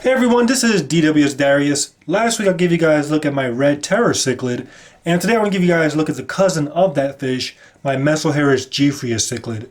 Hey everyone, this is DW's Darius. Last week I gave you guys a look at my red terror cichlid, and today I want to give you guys a look at the cousin of that fish, my Mesoheros Gephyrus cichlid.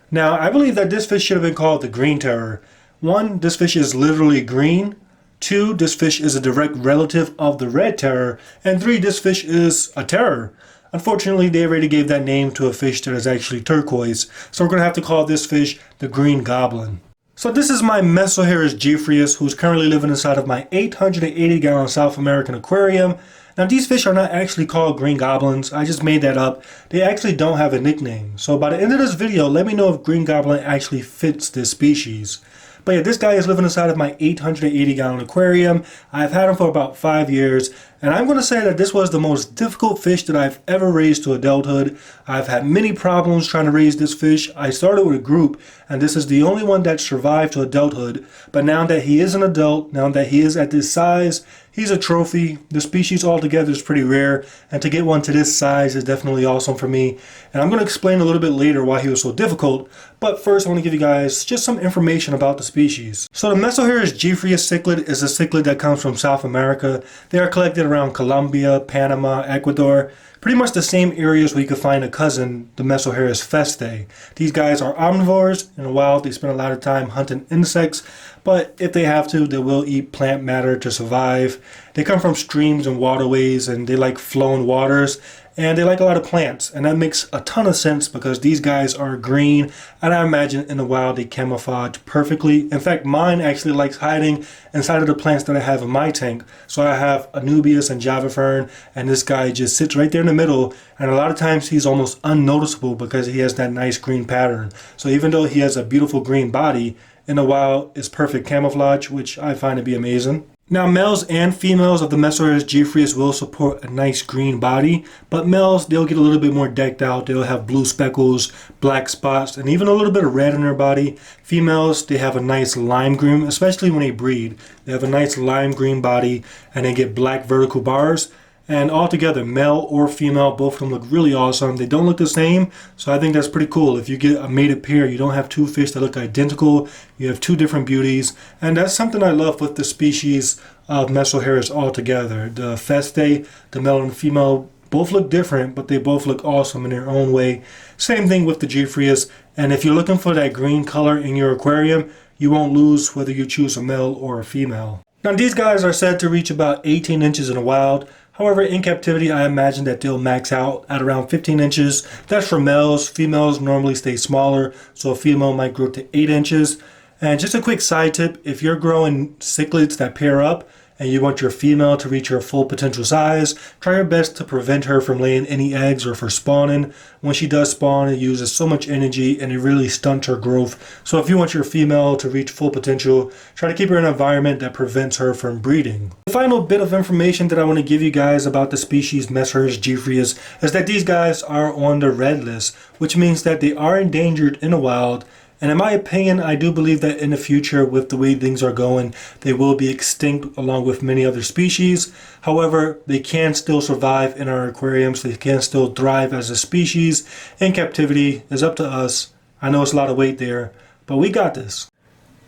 Now, I believe that this fish should have been called the green terror. One, this fish is literally green. Two, this fish is a direct relative of the red terror. And three, this fish is a terror. Unfortunately, they already gave that name to a fish that is actually turquoise, so we're going to have to call this fish the green goblin. So this is my Mesoheros Gephyrus, who's currently living inside of my 880-gallon South American aquarium. Now these fish are not actually called green goblins, I just made that up. They actually don't have a nickname. So by the end of this video, let me know if green goblin actually fits this species. But yeah, this guy is living inside of my 880-gallon aquarium. I've had him for about 5 years, and I'm going to say that this was the most difficult fish that I've ever raised to adulthood. I've had many problems trying to raise this fish. I started with a group, and this is the only one that survived to adulthood. But now that he is an adult, now that he is at this size, he's a trophy. The species altogether is pretty rare, and to get one to this size is definitely awesome for me. And I'm going to explain a little bit later why he was so difficult, but first I want to give you guys just some information about the species. So the Mesoheros Gephyrus cichlid is a cichlid that comes from South America. They are collected around Colombia, Panama, Ecuador, pretty much the same areas where you could find a cousin, the Mesoheros festae. These guys are omnivores. In the wild, they spend a lot of time hunting insects, but if they have to, they will eat plant matter to survive. They come from streams and waterways, and they like flowing waters, and they like a lot of plants, and that makes a ton of sense because these guys are green, and I imagine in the wild they camouflage perfectly. In fact, mine actually likes hiding inside of the plants that I have in my tank. So I have Anubias and Java Fern, and this guy just sits right there in the middle, and a lot of times he's almost unnoticeable because he has that nice green pattern. So even though he has a beautiful green body, in the wild it's perfect camouflage, which I find to be amazing. Now, males and females of the Mesoheros Gephyrus will support a nice green body, but males, they'll get a little bit more decked out. They'll have blue speckles, black spots, and even a little bit of red in their body. Females, they have a nice lime green, especially when they breed. They have a nice lime green body, and they get black vertical bars. And altogether, male or female, both of them look really awesome. They don't look the same, so I think that's pretty cool. If you get a mated pair, you don't have two fish that look identical. You have two different beauties, and that's something I love with the species of Mesoheros altogether. The festae, the male and female, both look different, but they both look awesome in their own way. Same thing with the Gephyrus, and if you're looking for that green color in your aquarium, you won't lose whether you choose a male or a female. Now, these guys are said to reach about 18 inches in the wild. However, in captivity, I imagine that they'll max out at around 15 inches. That's for males. Females normally stay smaller, so a female might grow to 8 inches. And just a quick side tip, if you're growing cichlids that pair up, and you want your female to reach her full potential size, try your best to prevent her from laying any eggs or for spawning. When she does spawn, it uses so much energy and it really stunts her growth. So if you want your female to reach full potential, try to keep her in an environment that prevents her from breeding. The final bit of information that I want to give you guys about the species Mesoheros Gephyrus is that these guys are on the red list, which means that they are endangered in the wild. And in my opinion, I do believe that in the future, with the way things are going, they will be extinct along with many other species. However, they can still survive in our aquariums. They can still thrive as a species. In captivity, it's up to us. I know it's a lot of weight there, but we got this.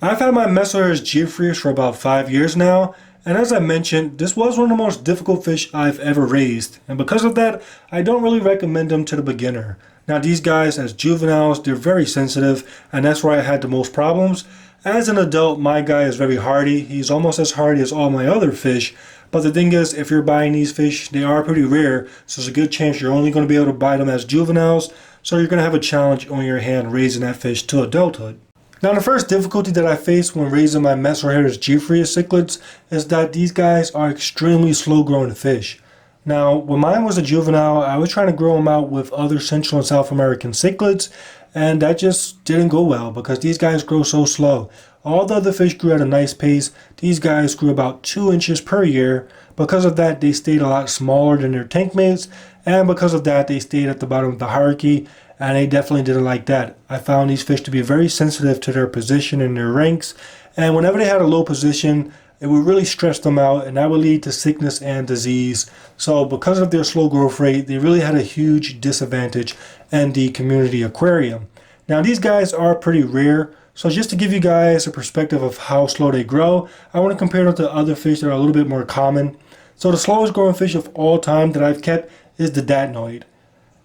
I've had my Mesoheros Gephyrus for about 5 years now. And as I mentioned, this was one of the most difficult fish I've ever raised. And because of that, I don't really recommend them to the beginner. Now these guys, as juveniles, they're very sensitive, and that's where I had the most problems. As an adult, my guy is very hardy. He's almost as hardy as all my other fish. But the thing is, if you're buying these fish, they are pretty rare, so there's a good chance you're only going to be able to buy them as juveniles. So you're going to have a challenge on your hand raising that fish to adulthood. Now, the first difficulty that I faced when raising my Mesoheros Gephyrus cichlids is that these guys are extremely slow-growing fish. Now, when mine was a juvenile, I was trying to grow them out with other Central and South American cichlids, and that just didn't go well because these guys grow so slow. All the other fish grew at a nice pace. These guys grew about 2 inches per year. Because of that, they stayed a lot smaller than their tank mates, and because of that, they stayed at the bottom of the hierarchy, and they definitely didn't like that. I found these fish to be very sensitive to their position in their ranks, and whenever they had a low position, it would really stress them out, and that would lead to sickness and disease. So because of their slow growth rate, they really had a huge disadvantage in the community aquarium. Now these guys are pretty rare, So just to give you guys a perspective of how slow they grow, I want to compare them to other fish that are a little bit more common. So the slowest growing fish of all time that I've kept is the datnoid.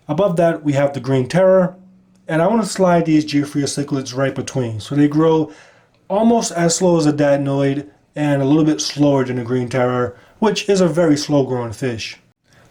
Above that we have the green terror, and I want to slide these Gephyrus cichlids right between. So they grow almost as slow as a datnoid and a little bit slower than the green terror, which is a very slow growing fish.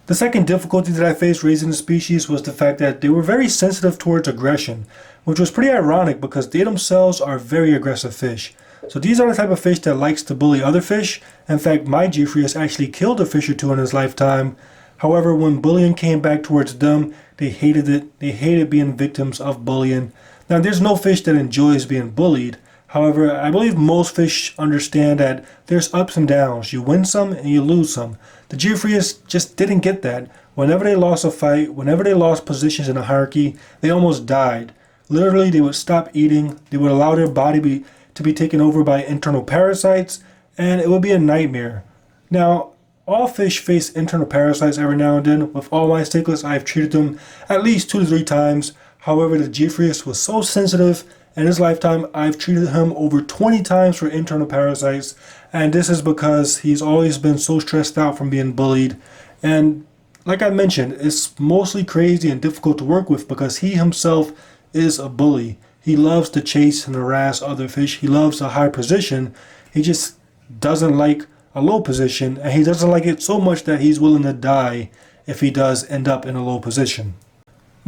The second difficulty that I faced raising the species was the fact that they were very sensitive towards aggression, which was pretty ironic because they themselves are very aggressive fish. So these are the type of fish that likes to bully other fish. In fact, my Gephyrus actually killed a fish or two in his lifetime. However, when bullying came back towards them, they hated it. They hated being victims of bullying. Now, there's no fish that enjoys being bullied. However, I believe most fish understand that there's ups and downs. You win some and you lose some. The Gephyrus just didn't get that. Whenever they lost a fight, whenever they lost positions in a hierarchy, they almost died. Literally, they would stop eating. They would allow their body to be taken over by internal parasites, and it would be a nightmare. Now, all fish face internal parasites every now and then. With all my cichlids, I've treated them at least 2 to 3 times. However, the Gephyrus was so sensitive. In his lifetime, I've treated him over 20 times for internal parasites, and this is because he's always been so stressed out from being bullied. And like I mentioned, it's mostly crazy and difficult to work with because he himself is a bully. He loves to chase and harass other fish. He loves a high position. He just doesn't like a low position, and he doesn't like it so much that he's willing to die if he does end up in a low position.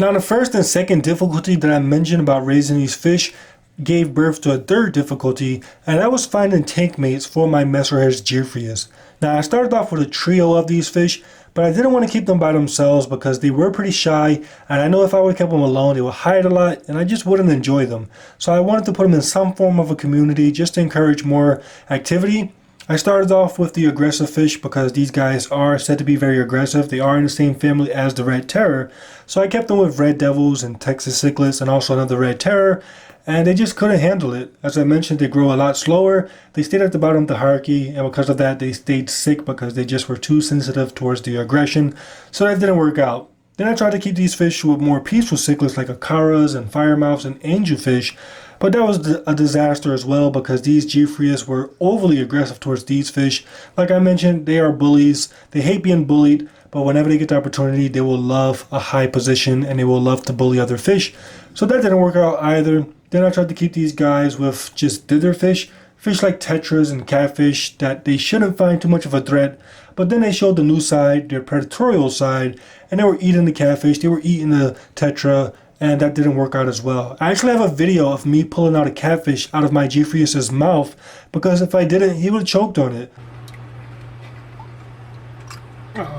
Now, the first and second difficulty that I mentioned about raising these fish gave birth to a third difficulty, and that was finding tank mates for my Mesoheros Gephyrus. Now, I started off with a trio of these fish, but I didn't want to keep them by themselves because they were pretty shy, and I know if I would have kept them alone, they would hide a lot, and I just wouldn't enjoy them. So I wanted to put them in some form of a community just to encourage more activity. I started off with the aggressive fish because these guys are said to be very aggressive. They are in the same family as the red terror. So I kept them with red devils and Texas cichlids and also another red terror. And they just couldn't handle it. As I mentioned, they grow a lot slower. They stayed at the bottom of the hierarchy. And because of that, they stayed sick because they just were too sensitive towards the aggression. So that didn't work out. Then I tried to keep these fish with more peaceful cichlids like acaras and firemouths and angelfish. But that was a disaster as well because these Gephyrus were overly aggressive towards these fish. Like I mentioned, they are bullies. They hate being bullied, but whenever they get the opportunity, they will love a high position and they will love to bully other fish. So that didn't work out either. Then I tried to keep these guys with just dither fish like tetras and catfish that they shouldn't find too much of a threat. But then they showed the new side, their predatorial side, and they were eating the catfish, they were eating the tetra, and that didn't work out as well. I actually have a video of me pulling out a catfish out of my Gephyrus's mouth because if I didn't, he would have choked on it.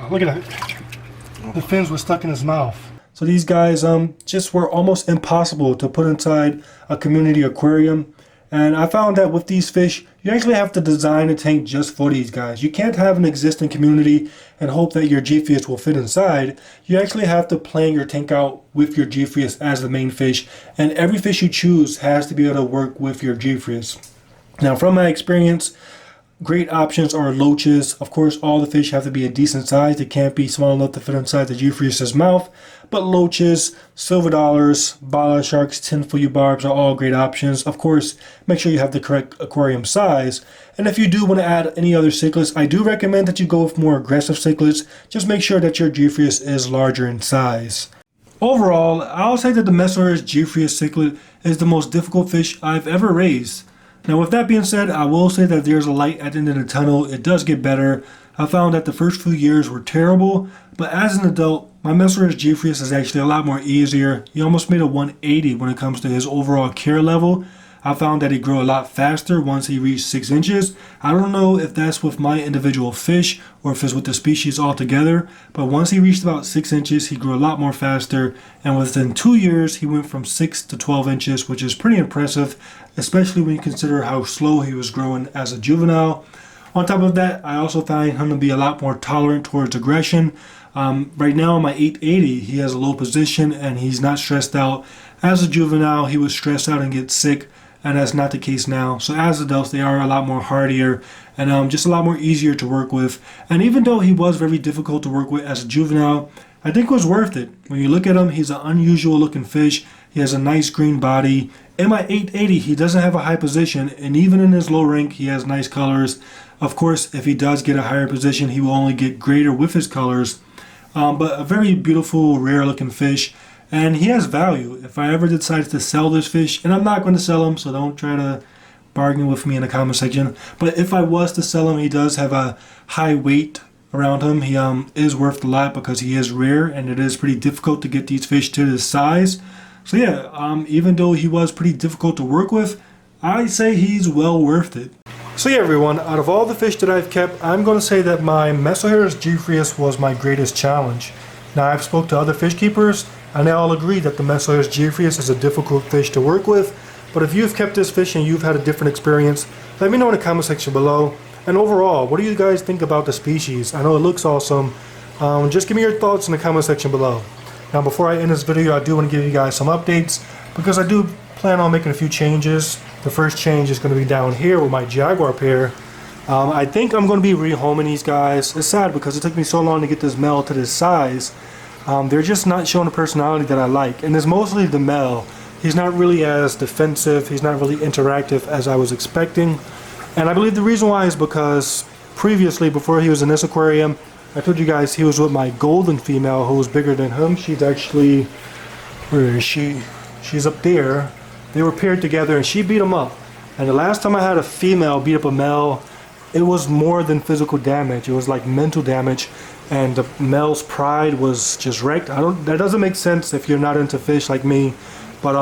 Look at that. The fins were stuck in his mouth. So these guys just were almost impossible to put inside a community aquarium. And I found that with these fish, you actually have to design a tank just for these guys. You can't have an existing community and hope that your Gephyrus will fit inside. You actually have to plan your tank out with your Gephyrus as the main fish. And every fish you choose has to be able to work with your Gephyrus. Now, from my experience, great options are loaches. Of course, all the fish have to be a decent size. They can't be small enough to fit inside the Gephyrus's mouth. But loaches, silver dollars, bala sharks, tinfoil barbs are all great options. Of course, make sure you have the correct aquarium size. And if you do want to add any other cichlids, I do recommend that you go with more aggressive cichlids. Just make sure that your Gephyrus is larger in size. Overall, I'll say that the Mesoheros Gephyrus cichlid is the most difficult fish I've ever raised. Now, with that being said, I will say that there's a light at the end of the tunnel. It does get better. I found that the first few years were terrible, but as an adult, my Mesoheros Gephyrus is actually a lot more easier. He almost made a 180 when it comes to his overall care level. I found that he grew a lot faster once he reached 6 inches. I don't know if that's with my individual fish or if it's with the species altogether, but once he reached about 6 inches, he grew a lot more faster, and within 2 years, he went from 6 to 12 inches, which is pretty impressive, especially when you consider how slow he was growing as a juvenile. On top of that, I also find him to be a lot more tolerant towards aggression. Right now, in my 880, he has a low position and he's not stressed out. As a juvenile, he would stress out and get sick, and that's not the case now. So as adults, they are a lot more hardier and just a lot more easier to work with. And even though he was very difficult to work with as a juvenile, I think it was worth it. When you look at him, he's an unusual looking fish. He has a nice green body, In my 880, he doesn't have a high position, and even in his low rank, he has nice colors. Of course, if he does get a higher position, he will only get greater with his colors. But a very beautiful, rare looking fish, and he has value. If I ever decide to sell this fish, and I'm not going to sell him, so don't try to bargain with me in the comment section. But if I was to sell him, he does have a high weight around him. He is worth a lot because he is rare, and it is pretty difficult to get these fish to this size. So yeah, even though he was pretty difficult to work with, I say he's well worth it. So yeah, everyone, out of all the fish that I've kept, I'm going to say that my Mesoheros Gephyrus was my greatest challenge. Now, I've spoke to other fish keepers, and they all agree that the Mesoheros Gephyrus is a difficult fish to work with. But if you've kept this fish and you've had a different experience, let me know in the comment section below. And overall, what do you guys think about the species? I know it looks awesome. Just give me your thoughts in the comment section below. Now, before I end this video, I do want to give you guys some updates because I do plan on making a few changes. The first change is going to be down here with my jaguar pair. I think I'm going to be rehoming these guys. It's sad because it took me so long to get this male to this size. They're just not showing the personality that I like, and it's mostly the male. He's not really as defensive, he's not really interactive as I was expecting. And I believe the reason why is because previously, before he was in this aquarium, I told you guys he was with my golden female who was bigger than him. She's actually, where is she? She's up there. They were paired together and she beat him up. And the last time I had a female beat up a male, it was more than physical damage. It was like mental damage, and the male's pride was just wrecked. That doesn't make sense if you're not into fish like me. But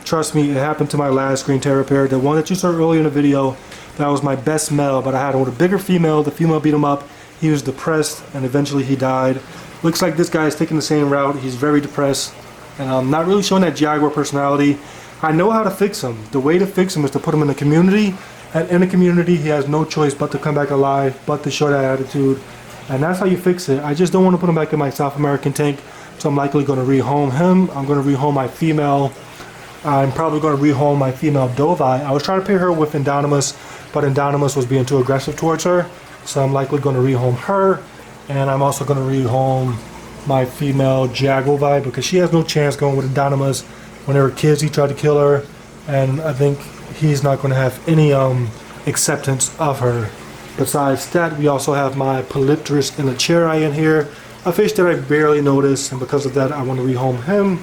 trust me, it happened to my last green terror pair. The one that you saw earlier in the video, that was my best male, but I had one with a bigger female. The female beat him up. He was depressed, and eventually he died. Looks like this guy is taking the same route. He's very depressed, and not really showing that jaguar personality. I know how to fix him. The way to fix him is to put him in the community, and in the community he has no choice but to come back alive, but to show that attitude, and that's how you fix it. I just don't want to put him back in my South American tank, so I'm likely going to rehome him. I'm going to rehome my female. I'm probably going to rehome my female Dovi. I was trying to pair her with Endonymus, but Endonymus was being too aggressive towards her, so I'm likely going to rehome her. And I'm also going to rehome my female Jaguar because she has no chance going with Endonymus. When they were kids, he tried to kill her, and I think he's not going to have any acceptance of her. Besides that, we also have my Polypterus Inacheri in here, a fish that I barely noticed, and because of that, I want to rehome him.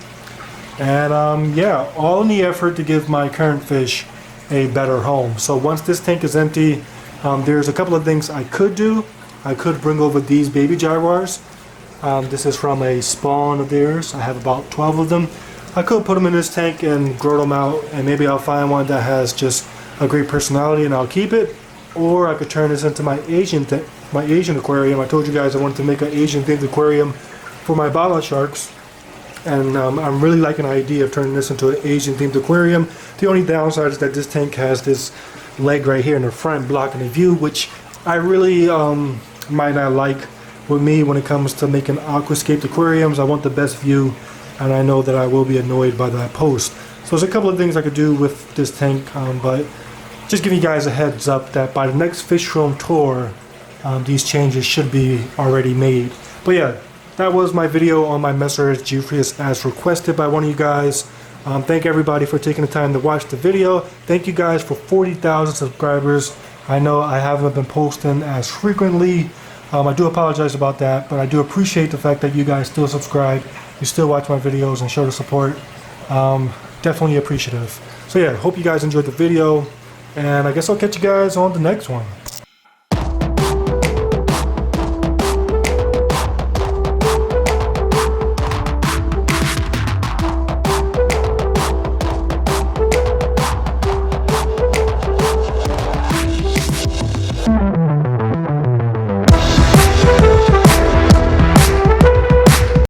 And yeah, all in the effort to give my current fish a better home. So once this tank is empty, there's a couple of things I could do. I could bring over these baby jaguars. This is from a spawn of theirs. I have about 12 of them. I could put them in this tank and grow them out, and maybe I'll find one that has just a great personality and I'll keep it. Or I could turn this into my Asian aquarium. I told you guys I wanted to make an Asian themed aquarium for my bala sharks, and I'm really liking the idea of turning this into an Asian themed aquarium. The only downside is that this tank has this leg right here in the front blocking the view, which I really might not like with me when it comes to making aquascaped aquariums. I want the best view, and I know that I will be annoyed by that post. So there's a couple of things I could do with this tank, but just giving you guys a heads up that by the next Fishroom tour, these changes should be already made. But yeah, that was my video on my Mesoheros Gephyrus as requested by one of you guys. Thank everybody for taking the time to watch the video. Thank you guys for 40,000 subscribers. I know I haven't been posting as frequently. I do apologize about that, but I do appreciate the fact that you guys still subscribe. You still watch my videos and show the support. Definitely appreciative. So yeah, hope you guys enjoyed the video, and I guess I'll catch you guys on the next one.